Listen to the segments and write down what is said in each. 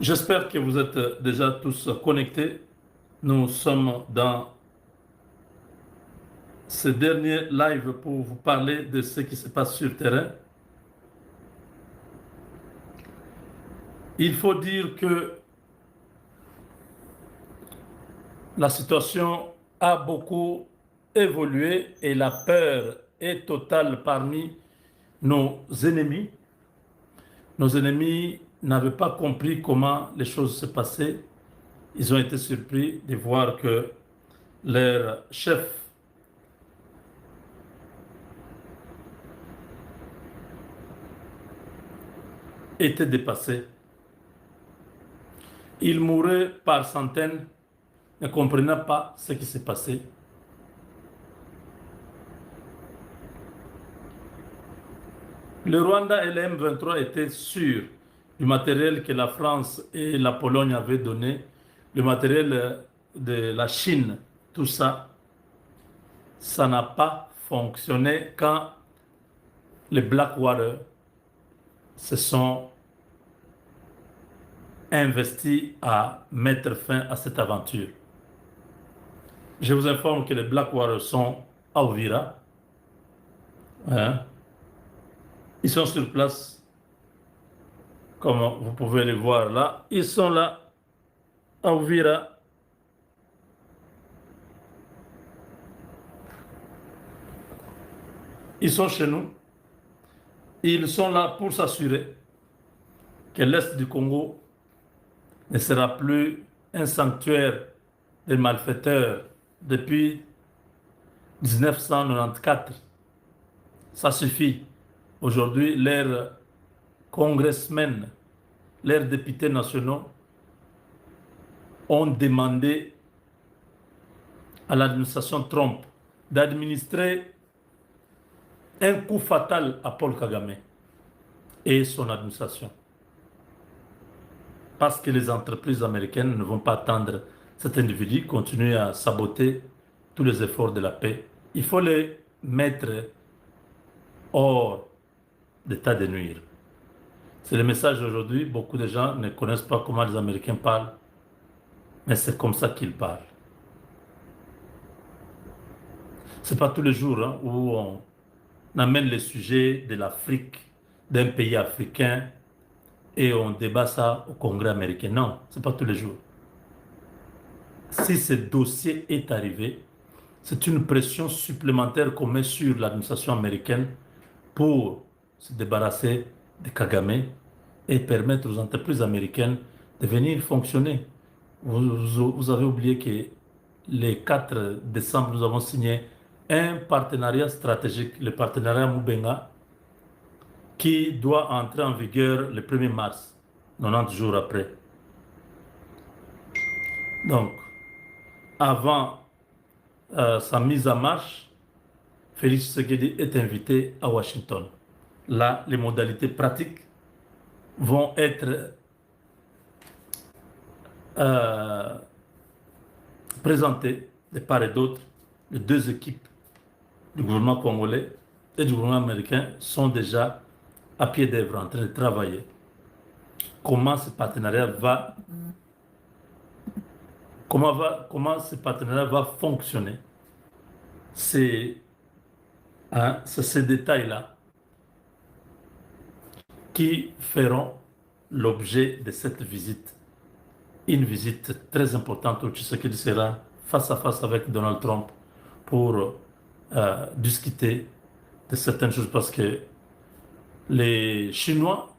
J'espère que vous êtes déjà tous connectés. Nous sommes dans ce dernier live pour vous parler de ce qui se passe sur le terrain. Il faut dire que la situation a beaucoup évolué et la peur est totale parmi nos ennemis. Nos ennemis n'avaient pas compris comment les choses se passaient. Ils ont été surpris de voir que leur chef était dépassé. Ils mouraient par centaines, ne comprenant pas ce qui s'est passé. Le Rwanda et le M23 étaient sûrs du matériel que la France et la Pologne avaient donné, le matériel de la Chine, tout ça, ça n'a pas fonctionné quand les Blackwater se sont investis à mettre fin à cette aventure. Je vous informe que les Blackwater sont à Uvira. Hein. Ils sont sur place, comme vous pouvez les voir là. Ils sont là à Uvira. Ils sont chez nous. Ils sont là pour s'assurer que l'Est du Congo ne sera plus un sanctuaire des malfaiteurs depuis 1994. Ça suffit. Aujourd'hui, leurs congressmen, leurs députés nationaux ont demandé à l'administration Trump d'administrer un coup fatal à Paul Kagame et son administration. Parce que les entreprises américaines ne vont pas attendre cet individu continuer à saboter tous les efforts de la paix. Il faut les mettre hors d'état de nuire. C'est le message d'aujourd'hui. Beaucoup de gens ne connaissent pas comment les Américains parlent, mais c'est comme ça qu'ils parlent. C'est pas tous les jours hein, où on amène les sujets de l'Afrique, d'un pays africain, et on débat ça au Congrès américain. Non, c'est pas tous les jours. Si ce dossier est arrivé, c'est une pression supplémentaire qu'on met sur l'administration américaine pour se débarrasser de Kagame et permettre aux entreprises américaines de venir fonctionner. Vous avez oublié que le 4 décembre, nous avons signé un partenariat stratégique, le partenariat Mubenga, qui doit entrer en vigueur le 1er mars, 90 jours après. Donc, avant sa mise en marche, Félix Tshisekedi est invité à Washington. Là, les modalités pratiques vont être euh, présentées de part et d'autre. Les deux équipes du gouvernement congolais et du gouvernement américain sont déjà à pied d'œuvre en train de travailler. Comment ce partenariat comment ce partenariat va fonctionner? C'est ces détails-là qui feront l'objet de cette visite. Une visite très importante où Tshisekedi sera face à face avec Donald Trump pour discuter de certaines choses parce que les Chinois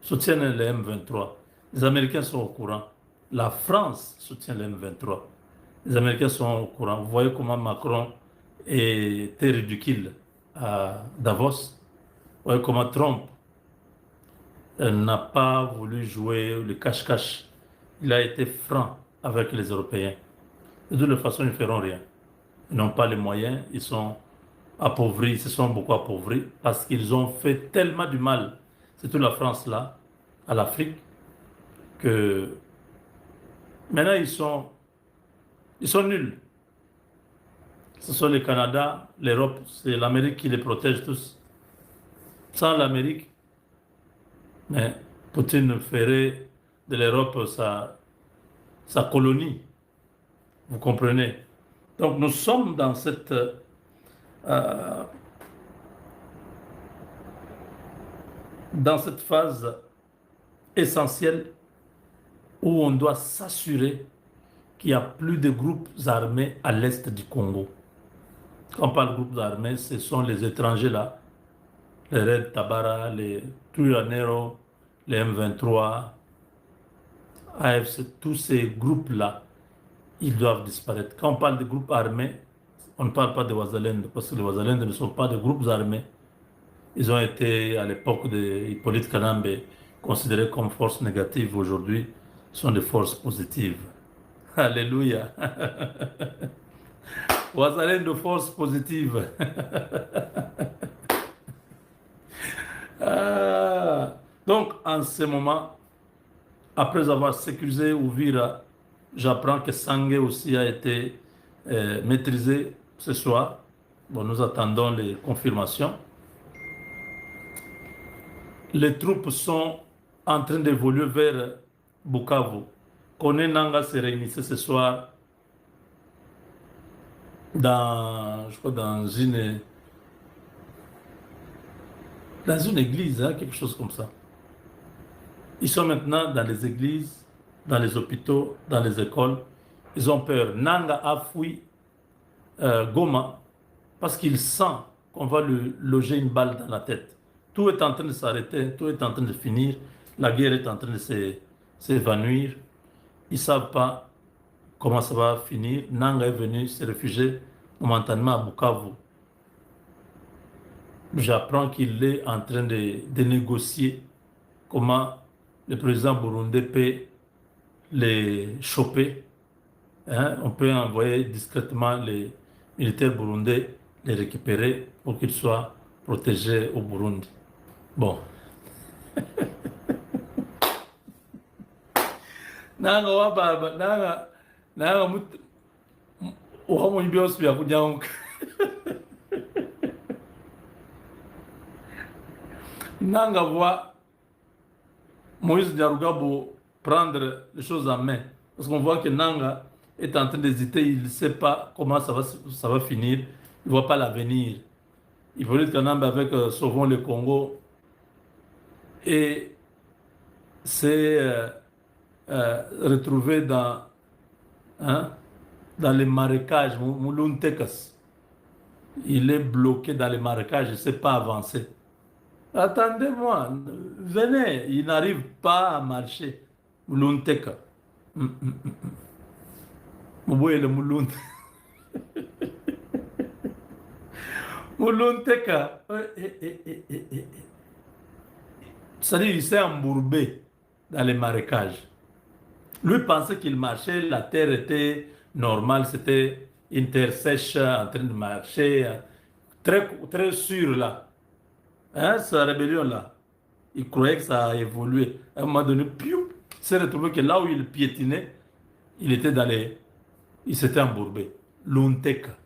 soutiennent le M23. Les Américains sont au courant. La France soutient le M23. Les Américains sont au courant. Vous voyez comment Macron était ridicule à Davos. Vous voyez comment Trump n'a pas voulu jouer le cache-cache. Il a été franc avec les Européens. De toute façon, ils ne feront rien. Ils n'ont pas les moyens. Ils sont appauvris. Ils se sont beaucoup appauvris parce qu'ils ont fait tellement du mal, surtout la France là, à l'Afrique, que maintenant ils sont nuls. Ce sont le Canada, l'Europe, c'est l'Amérique qui les protège tous. Sans l'Amérique, mais Poutine ferait de l'Europe sa colonie. Vous comprenez? Donc nous sommes euh, dans cette phase essentielle où on doit s'assurer qu'il n'y a plus de groupes armés à l'est du Congo. Quand on parle de groupes armés, ce sont les étrangers là, les Red Tabara, les Tuyanero, les M23, AFC, tous ces groupes-là, ils doivent disparaître. Quand on parle de groupes armés, on ne parle pas de Ouazalende, parce que les Ouazalende ne sont pas des groupes armés. Ils ont été, à l'époque d'Hippolyte Kanambe, considérés comme forces négatives. Aujourd'hui, sont des forces positives. Alléluia. Ouazalende, force positive. Donc, en ce moment, après avoir sécurisé Ouvira, j'apprends que Sangé aussi a été maîtrisé ce soir. Bon, nous attendons les confirmations. Les troupes sont en train d'évoluer vers Bukavu. Kone Nanga se réunissait ce soir je crois dans une église, hein, quelque chose comme ça. Ils sont maintenant dans les églises, dans les hôpitaux, dans les écoles. Ils ont peur. Nanga a fui Goma parce qu'il sent qu'on va lui loger une balle dans la tête. Tout est en train de s'arrêter, tout est en train de finir. La guerre est en train de s'évanouir. Ils ne savent pas comment ça va finir. Nanga est venu se réfugier momentanément à Bukavu. J'apprends qu'il est en train de négocier comment le président burundais peut les choper. Hein? On peut envoyer discrètement les militaires burundais les récupérer pour qu'ils soient protégés au Burundi. Bon. Nanga wa baba, nanga mut uhamu ibios bya kunyanguka. Nanga voit Moïse Diarugabo prendre les choses en main. Parce qu'on voit que Nanga est en train d'hésiter, il ne sait pas comment ça va finir, il ne voit pas l'avenir. Il faut dire qu'Anambe avec Sauvons le Congo et s'est retrouvé hein, dans les marécages, Mouluntekas. Il est bloqué dans les marécages, il ne sait pas avancer. Attendez-moi, venez, il n'arrive pas à marcher. Mulunteka. Mouboye le Mulunt. Mulunteka. C'est-à-dire, il s'est embourbé dans les marécages. Lui pensait qu'il marchait, la terre était normale, c'était une terre sèche en train de marcher, très, très sûre là. Hein, sa rébellion-là, il croyait que ça a évolué. À un moment donné, piou, il s'est retrouvé que là où il piétinait, il était il s'était embourbé. Lunteka.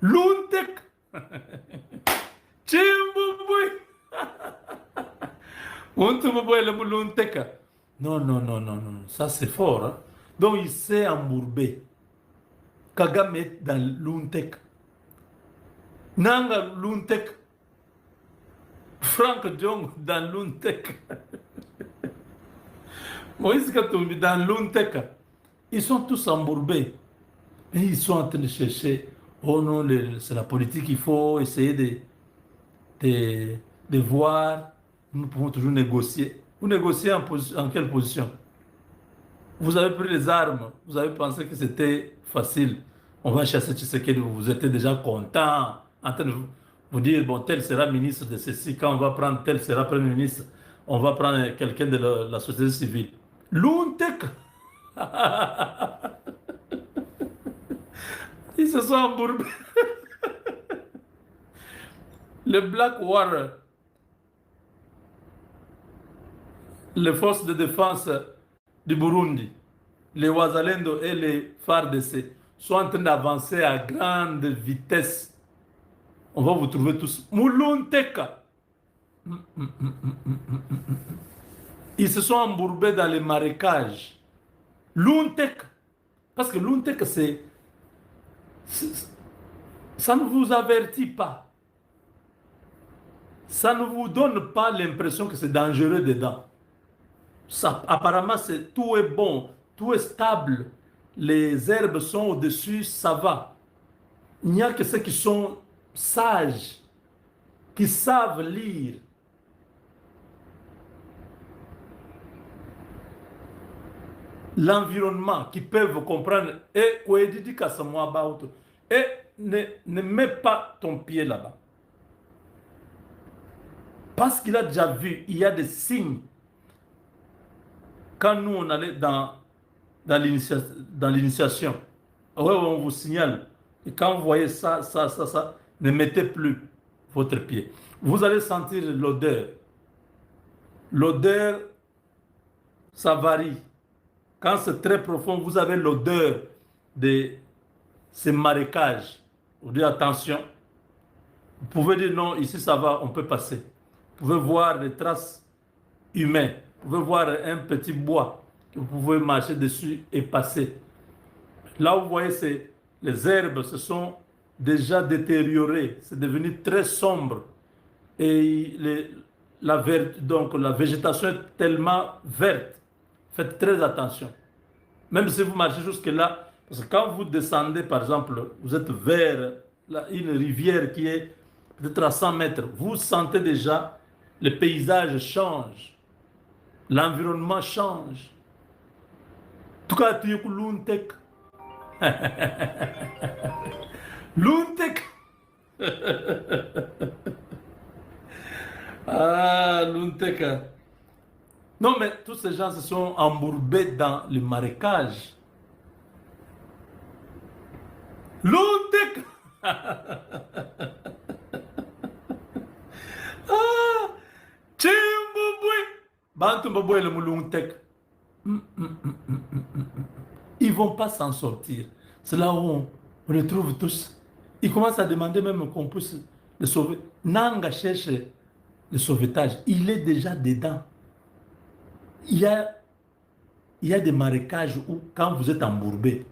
Lunteka. Chimbouboui. Le Lunteka. Non, non, non, non, non. Ça, c'est fort. Hein? Donc, il s'est embourbé. Kagame est dans Lunteka. Nanga Lunteka. Frank Diong dans Lunteka. Moïse Katumbi dans Lunteka. Ils sont tous embourbés. Et ils sont en train de chercher. Oh non, c'est la politique, il faut essayer de voir. Nous pouvons toujours négocier. Vous négociez en quelle position? Vous avez pris les armes. Vous avez pensé que c'était facile. On va chasser Tshisekedi. Vous étiez déjà content. En train de vous dire, bon, tel sera ministre de ceci. Quand on va prendre tel sera premier ministre, on va prendre quelqu'un de la société civile. L'UNTEC. Ils se sont embourbés. Le Black War, les forces de défense du Burundi, les Ouazalendo et les FARDC sont en train d'avancer à grande vitesse. On va vous trouver tous. Mulunteka. Ils se sont embourbés dans les marécages. L'Untek, parce que l'Untek, ça ne vous avertit pas. Ça ne vous donne pas l'impression que c'est dangereux dedans. Ça, apparemment, tout est bon, tout est stable. Les herbes sont au-dessus, ça va. Il n'y a que ceux qui sont sages, qui savent lire. L'environnement, qui peuvent comprendre. Et ne mets pas ton pied là-bas. Parce qu'il a déjà vu, il y a des signes. Quand nous, on allait dans l'initiation, ouais, on vous signale. Et quand vous voyez ça, ne mettez plus votre pied. Vous allez sentir l'odeur. L'odeur, ça varie. Quand c'est très profond, vous avez l'odeur de ces marécages. Vous dites attention. Vous pouvez dire non, ici ça va, on peut passer. Vous pouvez voir des traces humaines. Vous pouvez voir un petit bois que vous pouvez marcher dessus et passer. Là où vous voyez, les herbes se sont déjà détériorées. C'est devenu très sombre. Et donc, la végétation est tellement verte. Faites très attention. Même si vous marchez jusque-là, parce que quand vous descendez, par exemple, vous êtes vers une rivière qui est peut-être à 100 mètres, vous sentez déjà le paysage change, l'environnement change. En tout cas, tu es l'Untek. L'Untek. Ah, l'Untek. Non, mais tous ces gens se sont embourbés dans le marécage. L'Untek. Ah, Chimbubwe. Bantumbabwe le L'Untek. Ils ne vont pas s'en sortir. C'est là où on retrouve tous. Ils commencent à demander même qu'on puisse le sauver. Nanga cherche le sauvetage. Il est déjà dedans. Il y a des marécages où, quand vous êtes embourbé,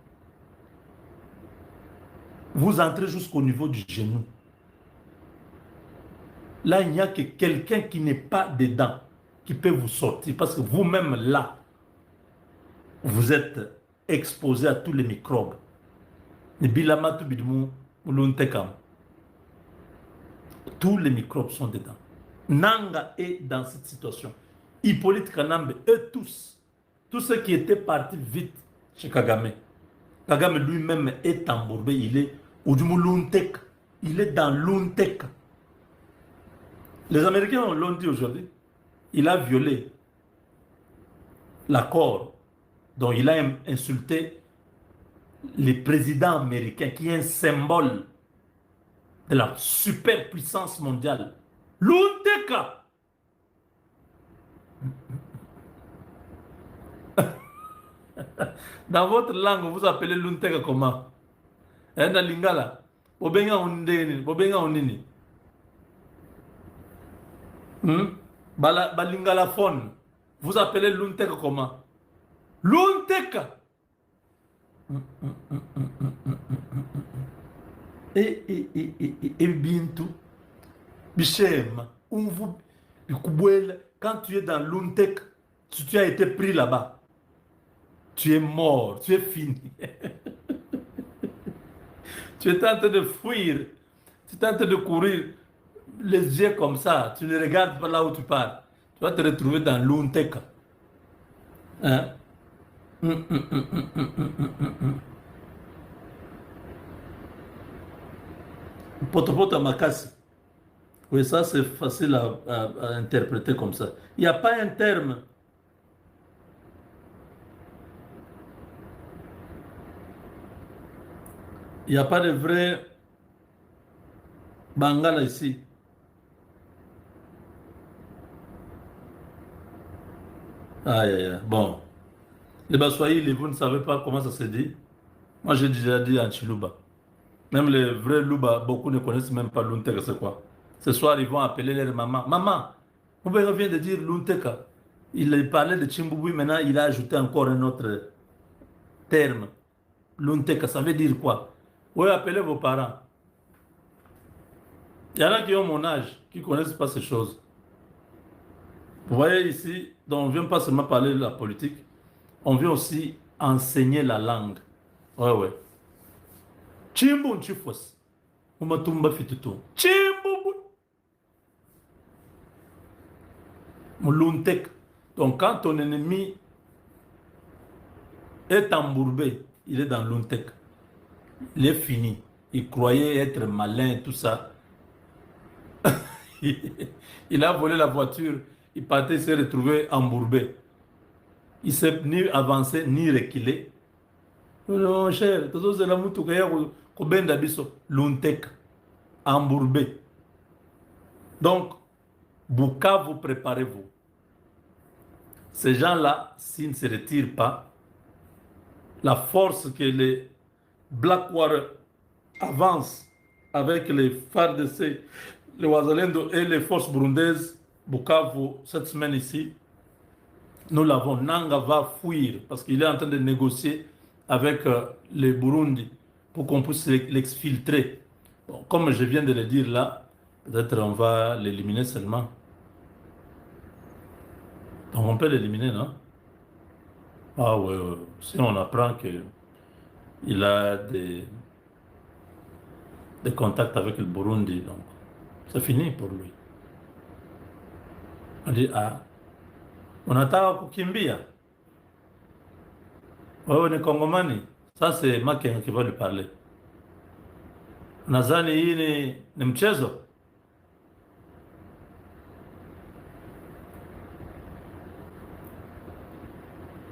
vous entrez jusqu'au niveau du genou. Là, il n'y a que quelqu'un qui n'est pas dedans qui peut vous sortir. Parce que vous-même, là, vous êtes exposé à tous les microbes. Tous les microbes sont dedans. Nanga est dans cette situation. Hippolyte Kanambe, eux tous ceux qui étaient partis vite chez Kagame. Kagame lui-même est embourbé, il est au L'Untek. Il est dans l'Untek. Les Américains l'ont dit aujourd'hui. Il a violé l'accord dont il a insulté le président américain qui est un symbole de la superpuissance mondiale. L'Untek. Dans votre langue, vous appelez l'Untek comment? Dans Lingala. Bobenga onini. Balingala phone. Vous appelez l'Untek comment? L'Untek. Et bientôt, Bichem, quand tu es dans l'Untek, si tu as été pris là-bas, tu es mort, tu es fini. Tu es en train de fuir, tu es en train de courir les yeux comme ça, tu ne regardes pas là où tu pars. Tu vas te retrouver dans l'Untek. Hein? Poto makasi. Oui, ça c'est facile à interpréter comme ça. Il n'y a pas un terme. Il n'y a pas de vrai Bangala ici. Aïe, aïe, aïe. Bon. Les Baswahili, vous ne savez pas comment ça se dit. Moi, j'ai déjà dit en Chiluba. Même les vrais Luba, beaucoup ne connaissent même pas l'Unteka, c'est quoi. Ce soir, ils vont appeler leur maman. Maman, on vient de dire l'Unteka. Il parlait de Chimbouboui, maintenant il a ajouté encore un autre terme. Lunteka, ça veut dire quoi? Oui, appelez vos parents. Il y en a qui ont mon âge, qui ne connaissent pas ces choses. Vous voyez ici, donc on ne vient pas seulement parler de la politique, on vient aussi enseigner la langue. Ouais, ouais. Chimbu nchifos. Umatumba fitutu. Chimbu. Muluntek. Donc quand ton ennemi est embourbé, il est dans l'untek. Il est fini. Il croyait être malin et tout ça. Il a volé la voiture. Il partait se retrouver embourbé. Il ne s'est ni avancé ni reculé. Non, cher, tout ça, c'est la moutou ko benda biso. L'untek. Embourbé. Donc, Bukavu, préparez-vous. Ces gens-là, s'ils ne se retirent pas, la force que les Black Warriors avancent avec les FARDC, les Wazalendo et les forces burundaises, Bukavu, cette semaine ici, nous l'avons. Nanga va fuir parce qu'il est en train de négocier avec les Burundi pour qu'on puisse l'exfiltrer. Bon, comme je viens de le dire là, peut-être on va l'éliminer seulement. Donc on peut l'éliminer, non? Ah ouais, ouais. Si on apprend qu'il a des contacts avec le Burundi, donc c'est fini pour lui. On dit, ah, unataka kukimbia? Wewe ni Kongomani? Ça c'est Makenga qui va lui parler. Nadhani hii ni mchezo.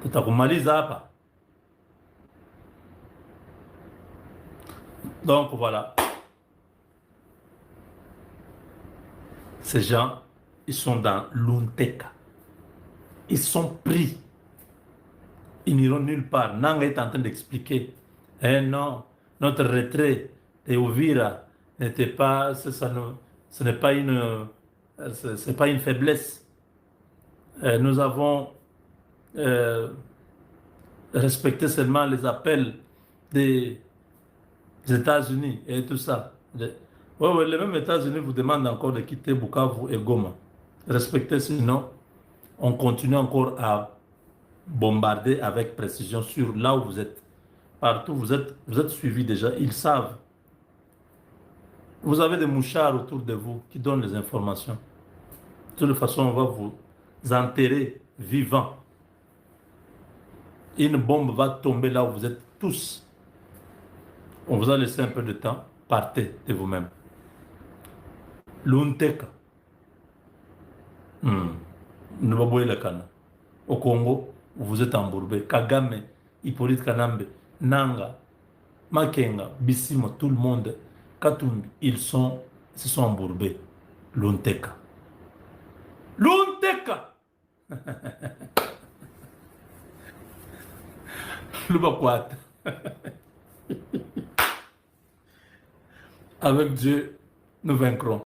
Tutakumaliza hapa. Donc voilà. Ces gens, ils sont dans l'Unteka. Ils sont pris. Ils n'iront nulle part. Nanga est en train d'expliquer. Eh non, notre retrait de Uvira n'était pas, ce n'est pas c'est pas une faiblesse. Nous avons respecté seulement les appels des États-Unis et tout ça. Ouais, ouais, les mêmes États-Unis vous demandent encore de quitter Bukavu et Goma. Respectez, sinon on continue encore à bombarder avec précision sur là où vous êtes. Partout, vous êtes suivis déjà, ils savent. Vous avez des mouchards autour de vous qui donnent les informations. De toute façon, on va vous enterrer vivants. Une bombe va tomber là où vous êtes tous. On vous a laissé un peu de temps. Partez de vous-même. Lunteka. Au Congo, vous êtes embourbé. Kagame, Hippolyte Kanambe, Nanga, Makenga, Bissimo, tout le monde, Katumbi, ils se sont embourbés. Lunteka. Lunteka! Lubakwat. Avec Dieu, nous vaincrons.